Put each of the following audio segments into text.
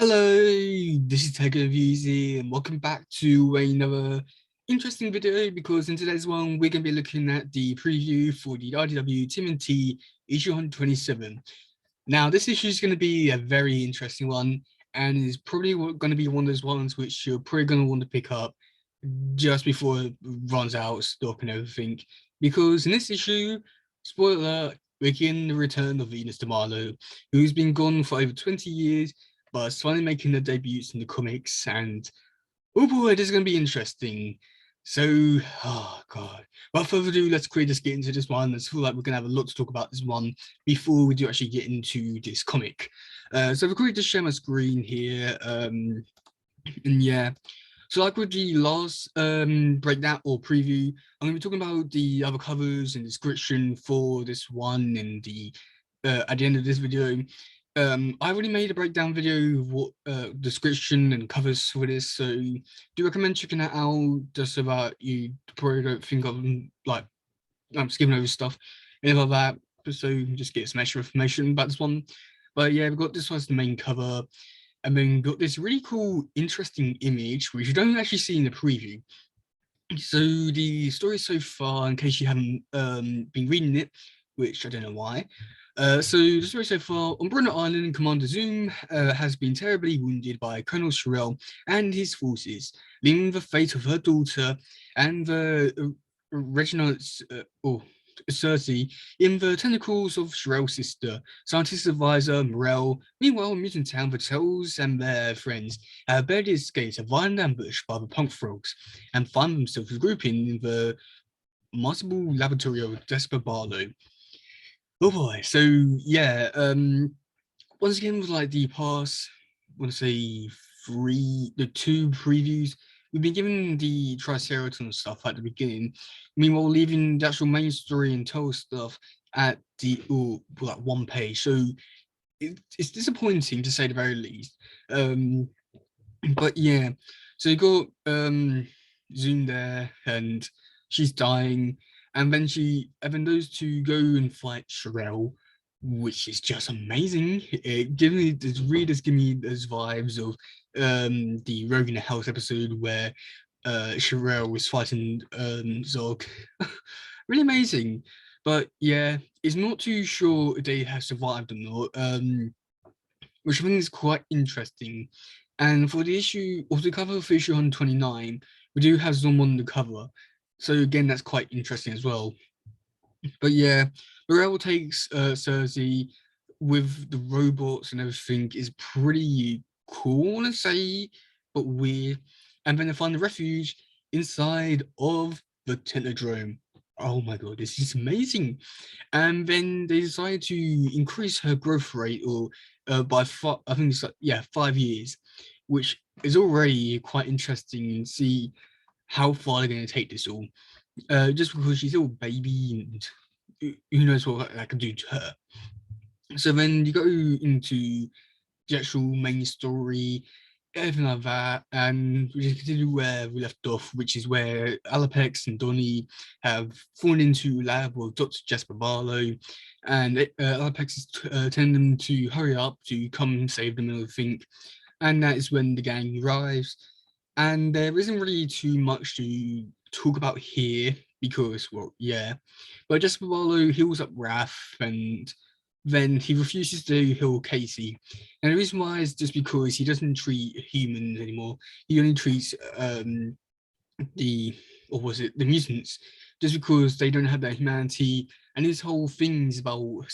Hello, this is teddygaming and welcome back to another interesting video because in today's one we're going to be looking at the preview for the IDW Tmnt issue 127. Now this issue is going to be a very interesting one and is probably going to be one of those ones which you're probably going to want to pick up just before it runs out of stock and everything, because in this issue, spoiler alert, we begin the return of Venus de Milo, who's been gone for over 20 years but is finally making her debuts in the comics. And oh boy, this is going to be interesting. So, oh god, without further ado, let's quickly just get into this one. I feel like we're going to have a lot to talk about this one before we do actually get into this comic. So we're quickly just share my screen here, and yeah, so like with the last breakdown or preview, I'm going to be talking about the other covers and description for this one in the at the end of this video. I already made a breakdown video of what description and covers for this, so do recommend checking that out just so that you probably don't think I'm skipping over stuff and like that, so you can just get some extra information about this one. But yeah, we've got this one's the main cover. And then got this really cool, interesting image, which you don't actually see in the preview. So the story so far, in case you haven't been reading it, which I don't know why. So the story so far, on Bruno Island, Commander Zoom has been terribly wounded by Colonel Sherelle and his forces, leaving the fate of her daughter and the Reginald's, Cersei in the tentacles of Sherelle's sister, scientist advisor Morel. Meanwhile, Mutant Town patrols and their friends have barely escaped a violent ambush by the punk frogs and find themselves regrouping in the multiple laboratory of Desper Barlow. Oh boy, so yeah, once again with like the past, I want to say the two previews, we've been given the Triceratops stuff at the beginning, meanwhile leaving the actual main story and tell stuff at the like one page. So it's disappointing to say the very least. But yeah, so you got Zoom there and she's dying, and then those two go and fight Sherelle, which is just amazing. It give me this really does give me those vibes of the Rogue in the House episode where Sherelle was fighting Zog. Really amazing. But yeah, it's not too sure if they have survived or not. Which I think is quite interesting. And for the issue of the cover of issue 129, we do have Zom on the cover. So again, that's quite interesting as well. But yeah, Morel takes Cersei with the robots and everything is pretty cool, I want to say, but weird. And then they find the refuge inside of the Technodrome. Oh my god, this is amazing. And then they decide to increase her growth rate or by I think it's like, yeah, 5 years, which is already quite interesting and see how far they're going to take this all. Just because she's still a baby and who knows what that can do to her. So then you go into the actual main story, everything like that, and we just continue where we left off, which is where Alapex and Donnie have fallen into a lab with Dr. Jasper Barlow, and Alapex is telling them to hurry up to come save them and everything, and that is when the gang arrives, and there isn't really too much to talk about here because, well, yeah, but Jasper Barlow heals up Wrath and then he refuses to heal Casey. And the reason why is just because he doesn't treat humans anymore. He only treats the, or was it, the mutants, just because they don't have that humanity. And his whole thing is about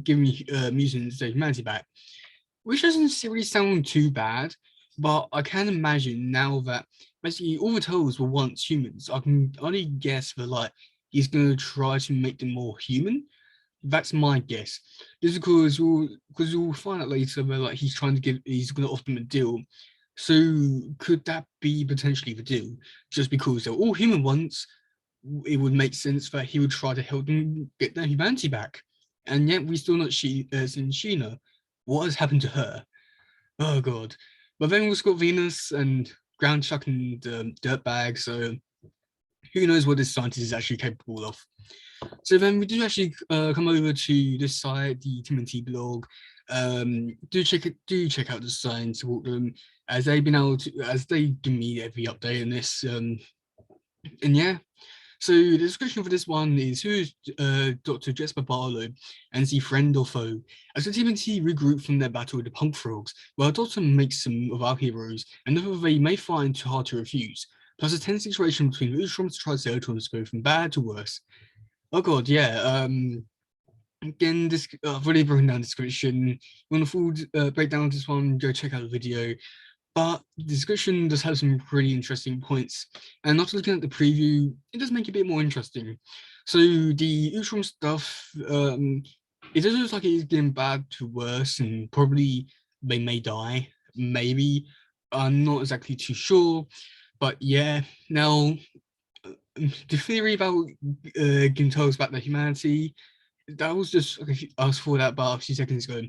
giving mutants their humanity back, which doesn't really sound too bad. But I can imagine now that basically all the Turtles were once humans. I can only guess that like he's going to try to make them more human. That's my guess. Just because we'll find out later that like he's going to offer them a deal. So could that be potentially the deal? Just because they're all human once, it would make sense that he would try to help them get their humanity back. And yet we still not seen Sheena. What has happened to her? Oh god. But then we've got Venus and Ground Chuck and Dirtbag. So who knows what this scientist is actually capable of. So then we do actually come over to this side, the Tmnt Blog, Do check out the sign, support them as they've been able to, as they give me every update on this. And yeah, so the description for this one is who's Dr. Jesper Barlow and is he friend or foe? As the Tmnt regroup from their battle with the punk frogs, while Doctor makes some of our heroes, another they may find too hard to refuse. Plus a tense situation between Ustrom's Triceratons go from bad to worse. Oh god, yeah. Again, this I've already broken down the description. You want a full breakdown of this one? Go check out the video. But the description does have some pretty interesting points. And after looking at the preview, it does make it a bit more interesting. So the Utrom stuff, it does look like it is getting bad to worse, and probably they may die. Maybe. I'm not exactly too sure. But yeah, now the theory about giving tales back their humanity, that was just I was for that about a few seconds ago.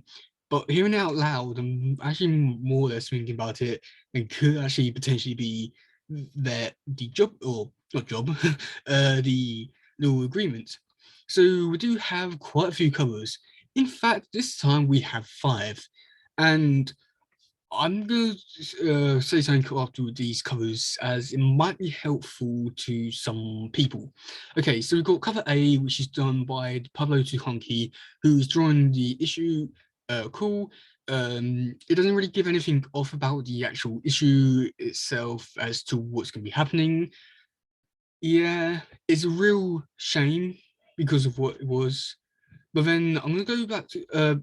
But hearing it out loud, I'm actually more or less thinking about it and could actually potentially be the job or not job, the little agreement. So we do have quite a few covers. In fact, this time we have 5, and I'm going to say something after these covers as it might be helpful to some people. Okay, so we've got cover A, which is done by Pablo Tuhanki, who's drawing the issue. Cool. It doesn't really give anything off about the actual issue itself as to what's going to be happening. Yeah, it's a real shame because of what it was. But then I'm going to go back to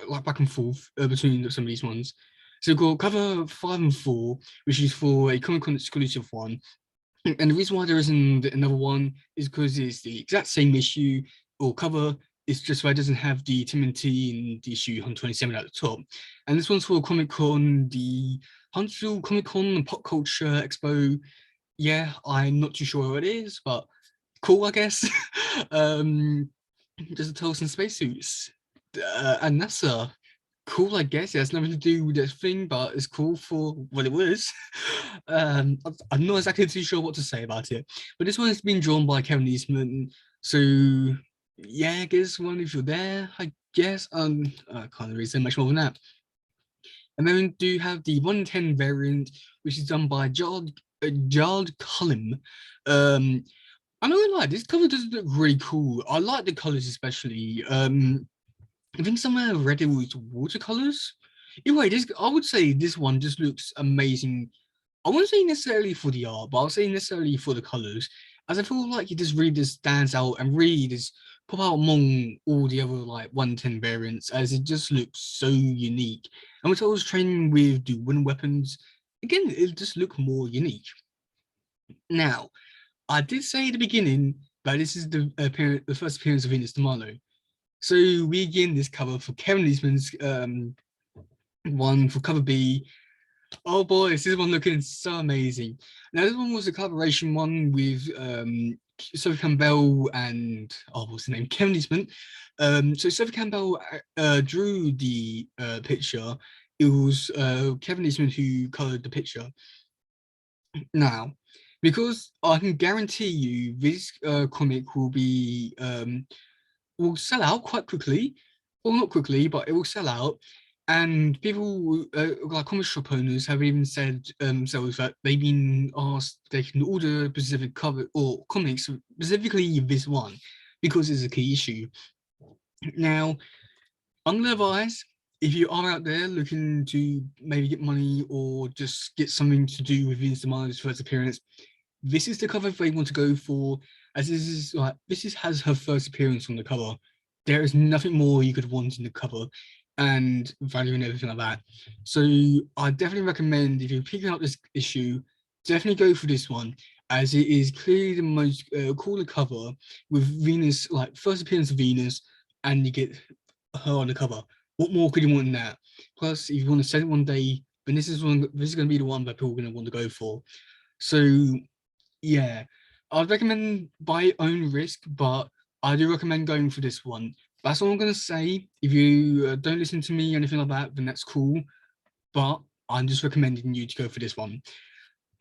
like back and forth between some of these ones. So we've got cover 5 and 4, which is for a Comic Con exclusive one. And the reason why there isn't another one is because it's the exact same issue or cover. It's just why it doesn't have the Tmnt in the issue 127 at the top. And this one's for Comic Con, the Huntsville Comic Con Pop Culture Expo. Yeah, I'm not too sure what it is, but cool, I guess. Just a tell some spacesuits. And NASA, cool, I guess. It has nothing to do with this thing, but it's cool for what it was. I'm not exactly too sure what to say about it, but this one has been drawn by Kevin Eastman. So yeah, I guess one if you're there, I guess. I can't really say much more than that. And then we do have the 110 variant, which is done by Jard Cullum. I'm not gonna lie, this cover does look really cool. I like the colors especially. I think somewhere I read it was watercolors. Anyway, this I would say this one just looks amazing. I wouldn't say necessarily for the art, but I'll say necessarily for the colors, as I feel like it just really just stands out and really just pop out among all the other like 110 variants, as it just looks so unique. And when I was training with the wind weapons, again, it just looked more unique. Now, I did say at the beginning that this is the first appearance of Venus de Milo. So we begin this cover for Kevin Eastman's one for cover B. Oh boy, this is one looking so amazing. Now this one was a collaboration one with Sophie Campbell and what's the name? Kevin Eastman. So Sophie Campbell drew the picture. It was Kevin Eastman who colored the picture. Now, because I can guarantee you this comic will sell out quite quickly. Well, not quickly, but it will sell out. And people, like comic shop owners, have even said themselves that they've been asked they can order specific cover or comics, specifically this one, because it's a key issue. Now, I'm gonna advise if you are out there looking to maybe get money or just get something to do with Vince DeMarlo's first appearance, this is the cover they want to go for, as this has her first appearance on the cover. There is nothing more you could want in the cover and value and everything like that. So I definitely recommend if you're picking up this issue, definitely go for this one, as it is clearly the most cooler cover with Venus, like first appearance of Venus, and you get her on the cover. What more could you want than that? Plus, if you want to sell it one day, then this is going to be the one that people are going to want to go for. So yeah, I'd recommend by your own risk, but I do recommend going for this one. That's all I'm going to say. If you don't listen to me or anything like that, then that's cool. But I'm just recommending you to go for this one.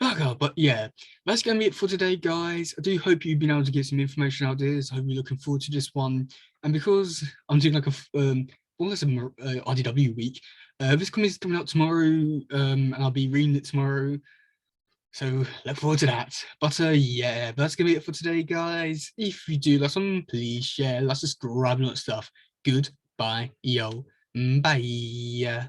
Okay, but yeah, that's going to be it for today, guys. I do hope you've been able to get some information out there. So I hope you're looking forward to this one. And because I'm doing like a well, it's a RDW week. This comic is coming out tomorrow, and I'll be reading it tomorrow. So look forward to that. But yeah, that's gonna be it for today, guys. If you do like something, please share, like, subscribe, and all that stuff. Goodbye, yo, bye.